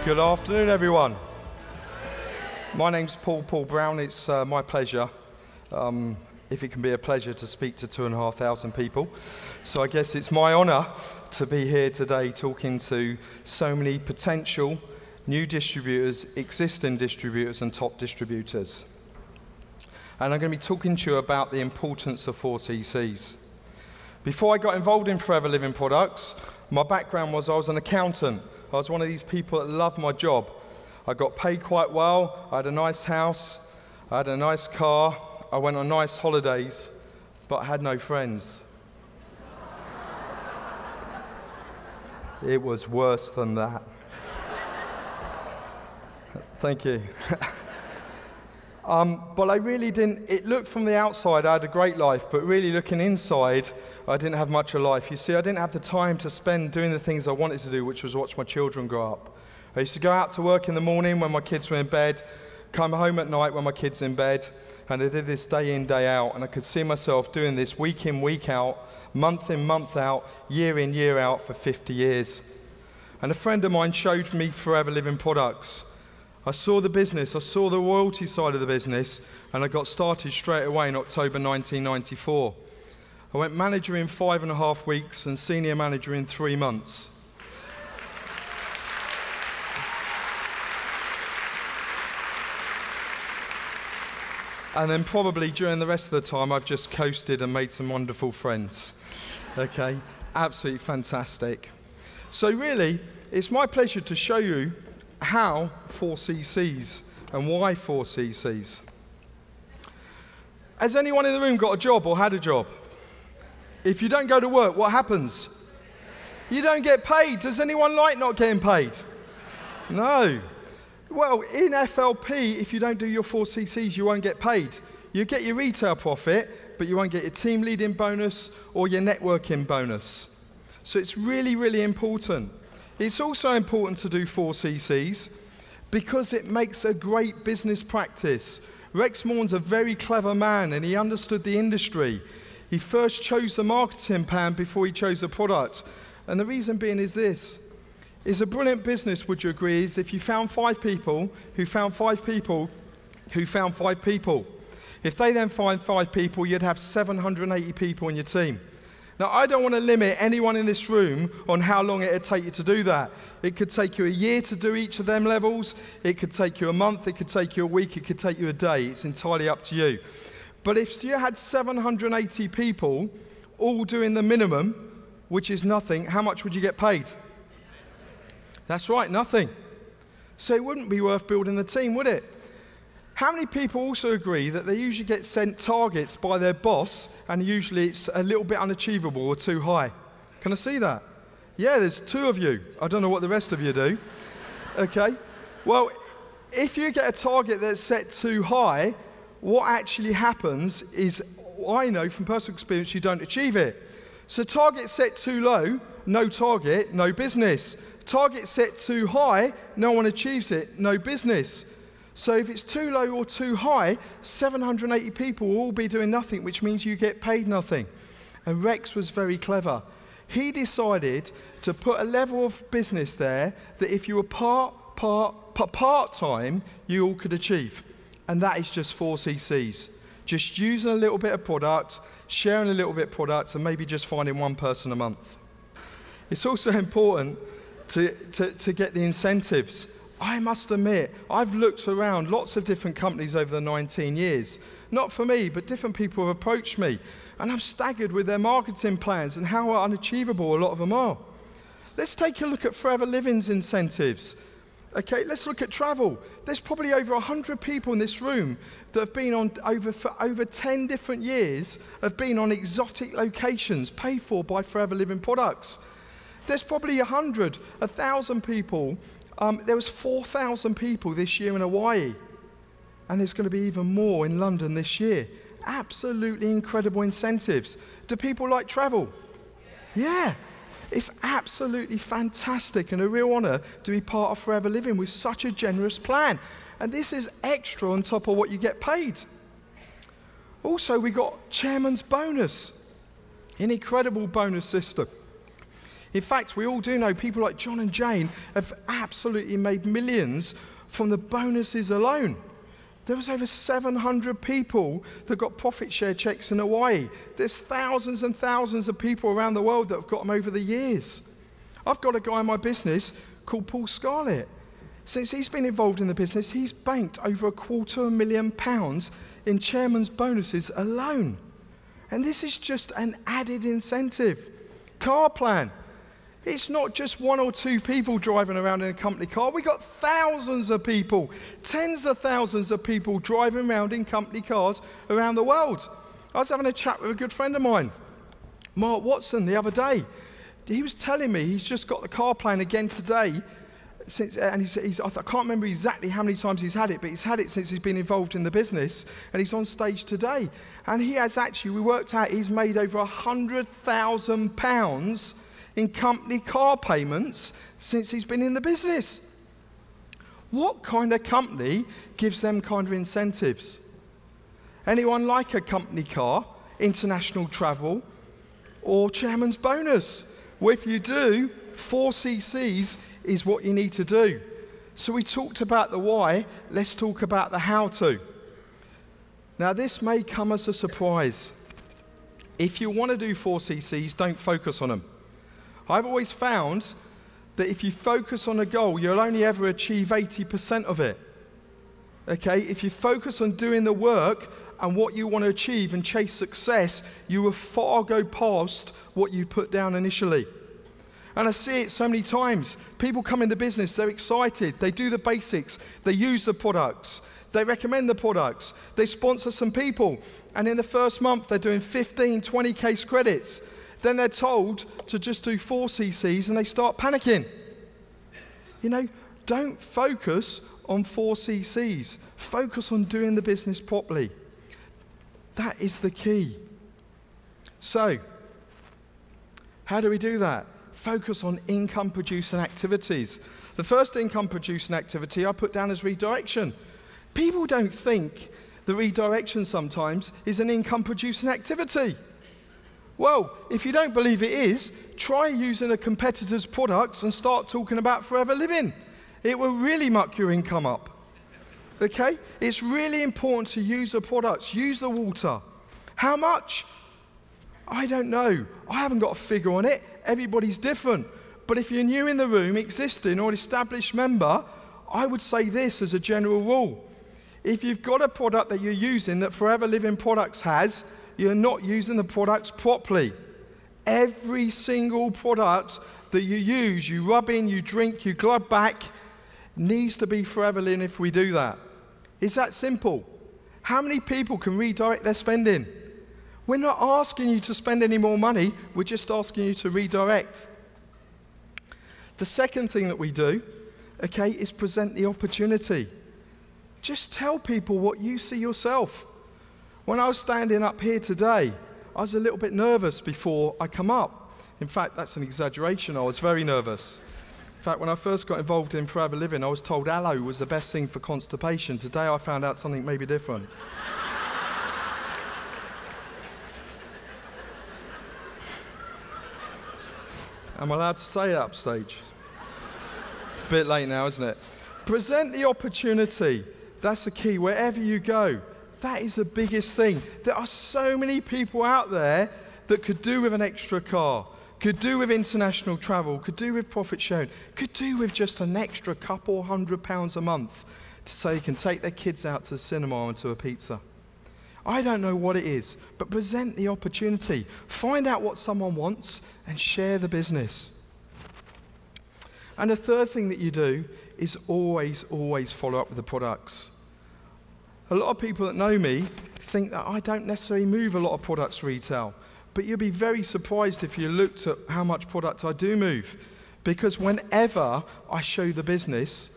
Good afternoon, everyone. My name's Paul Brown. It's my pleasure, if it can be a pleasure, to speak to 2,500 people. So I guess it's my honour to be here today talking to so many potential new distributors, existing distributors and top distributors. And I'm going to be talking to you about the importance of 4CCs. Before I got involved in Forever Living Products, my background was I was an accountant. I was one of these people that loved my job. I got paid quite well, I had a nice house, I had a nice car, I went on nice holidays, but I had no friends. It was worse than that. Thank you. But I really didn't, it looked from the outside I had a great life, but really looking inside, I didn't have much of life. You see, I didn't have the time to spend doing the things I wanted to do, which was watch my children grow up. I used to go out to work in the morning when my kids were in bed, come home at night when my kids were in bed, and I did this day in, day out, and I could see myself doing this week in, week out, month in, month out, year in, year out for 50 years. And a friend of mine showed me Forever Living Products. I saw the business, I saw the royalty side of the business, and I got started straight away in October 1994. I went manager in 5.5 weeks and senior manager in 3 months. And then probably during the rest of the time, I've just coasted and made some wonderful friends. Okay, absolutely fantastic. So really, it's my pleasure to show you how 4CCs and why 4CCs. Has anyone in the room got a job or had a job? If you don't go to work, what happens? You don't get paid. Does anyone like not getting paid? No. Well, in FLP, if you don't do your 4CCs, you won't get paid. You get your retail profit, but you won't get your team leading bonus or your networking bonus. So it's really, really important. It's also important to do 4CCs because it makes a great business practice. Rex Mourn's a very clever man, and he understood the industry. He first chose the marketing plan before he chose the product. And the reason being is this. It's a brilliant business, would you agree, is if you found 5 people who found 5 people who found 5 people. If they then find 5 people, you'd have 780 people in your team. Now, I don't want to limit anyone in this room on how long it would take you to do that. It could take you a year to do each of them levels. It could take you a month. It could take you a week. It could take you a day. It's entirely up to you. But if you had 780 people all doing the minimum, which is nothing, how much would you get paid? That's right, nothing. So it wouldn't be worth building the team, would it? How many people also agree that they usually get sent targets by their boss and usually it's a little bit unachievable or too high? Can I see that? Yeah, there's 2 of you. I don't know what the rest of you do. Okay. Well, if you get a target that's set too high, what actually happens is, I know from personal experience, you don't achieve it. So target set too low, no target, no business. Target set too high, no one achieves it, no business. So if it's too low or too high, 780 people will all be doing nothing, which means you get paid nothing. And Rex was very clever. He decided to put a level of business there that if you were part-time, you all could achieve. And that is just 4CCs. Just using a little bit of product, sharing a little bit of product, and maybe just finding 1 person a month. It's also important to get the incentives. I must admit, I've looked around lots of different companies over the 19 years. Not for me, but different people have approached me. And I'm staggered with their marketing plans and how unachievable a lot of them are. Let's take a look at Forever Living's incentives. Okay, let's look at travel. There's probably over 100 people in this room that have been on for over 10 different years, have been on exotic locations paid for by Forever Living Products. There's probably 100, 1,000 people. There was 4,000 people this year in Hawaii. And there's going to be even more in London this year. Absolutely incredible incentives. Do people like travel? Yeah. It's absolutely fantastic and a real honor to be part of Forever Living with such a generous plan. And this is extra on top of what you get paid. Also, we got Chairman's Bonus, an incredible bonus system. In fact, we all do know people like John and Jane have absolutely made millions from the bonuses alone. There was over 700 people that got profit share checks in Hawaii. There's thousands and thousands of people around the world that have got them over the years. I've got a guy in my business called Paul Scarlett. Since he's been involved in the business, he's banked over £250,000 in chairman's bonuses alone. And this is just an added incentive. Car plan. It's not just one or two people driving around in a company car. We've got thousands of people, tens of thousands of people driving around in company cars around the world. I was having a chat with a good friend of mine, Mark Watson, the other day. He was telling me he's just got the car plan again today. I can't remember exactly how many times he's had it, but he's had it since he's been involved in the business, and he's on stage today. And he has actually, we worked out, he's made over £100,000 in company car payments since he's been in the business. What kind of company gives them kind of incentives? Anyone like a company car, international travel, or chairman's bonus? Well, if you do, 4CCs is what you need to do. So we talked about the why, let's talk about the how to. Now this may come as a surprise. If you want to do 4CCs, don't focus on them. I've always found that if you focus on a goal, you'll only ever achieve 80% of it. Okay, if you focus on doing the work and what you want to achieve and chase success, you will far go past what you put down initially. And I see it so many times. People come in the business, they're excited, they do the basics, they use the products, they recommend the products, they sponsor some people, and in the first month they're doing 15, 20 case credits. Then they're told to just do 4CCs and they start panicking. You know, don't focus on 4CCs. Focus on doing the business properly. That is the key. So, how do we do that? Focus on income-producing activities. The first income-producing activity I put down as redirection. People don't think the redirection sometimes is an income-producing activity. Well, if you don't believe it is, try using a competitor's products and start talking about forever living. It will really muck your income up. Okay? It's really important to use the products, use the water. How much? I don't know. I haven't got a figure on it. Everybody's different. But if you're new in the room, existing or an established member, I would say this as a general rule. If you've got a product that you're using that Forever Living Products has, you're not using the products properly. Every single product that you use, you rub in, you drink, you glub back, needs to be Forever Living if we do that. It's that simple. How many people can redirect their spending? We're not asking you to spend any more money, we're just asking you to redirect. The second thing that we do, okay, is present the opportunity. Just tell people what you see yourself. When I was standing up here today, I was a little bit nervous before I come up. In fact, that's an exaggeration. I was very nervous. In fact, when I first got involved in Forever Living, I was told aloe was the best thing for constipation. Today, I found out something maybe different. Am I allowed to say that upstage? A bit late now, isn't it? Present the opportunity. That's the key. Wherever you go, that is the biggest thing. There are so many people out there that could do with an extra car, could do with international travel, could do with profit sharing, could do with just an extra couple £100 a month to say they can take their kids out to the cinema and to a pizza. I don't know what it is, but present the opportunity. Find out what someone wants and share the business. And the third thing that you do is always follow up with the products. A lot of people that know me think that I don't necessarily move a lot of products retail, but you'll be very surprised if you looked at how much product I do move. Because whenever I show the business,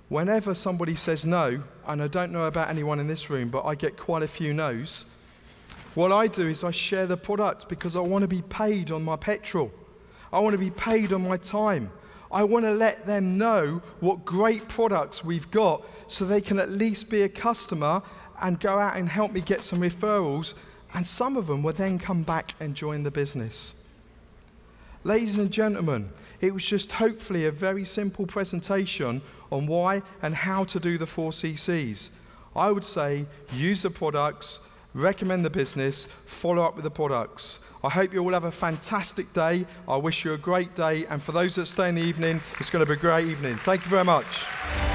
whenever somebody says no, and I don't know about anyone in this room, but I get quite a few no's, what I do is I share the product because I want to be paid on my petrol. I want to be paid on my time. I want to let them know what great products we've got so they can at least be a customer and go out and help me get some referrals, and some of them will then come back and join the business. Ladies and gentlemen, it was just hopefully a very simple presentation on why and how to do the 4 CCs. I would say use the products, recommend the business, follow up with the products. I hope you all have a fantastic day. I wish you a great day, and for those that stay in the evening, it's going to be a great evening. Thank you very much.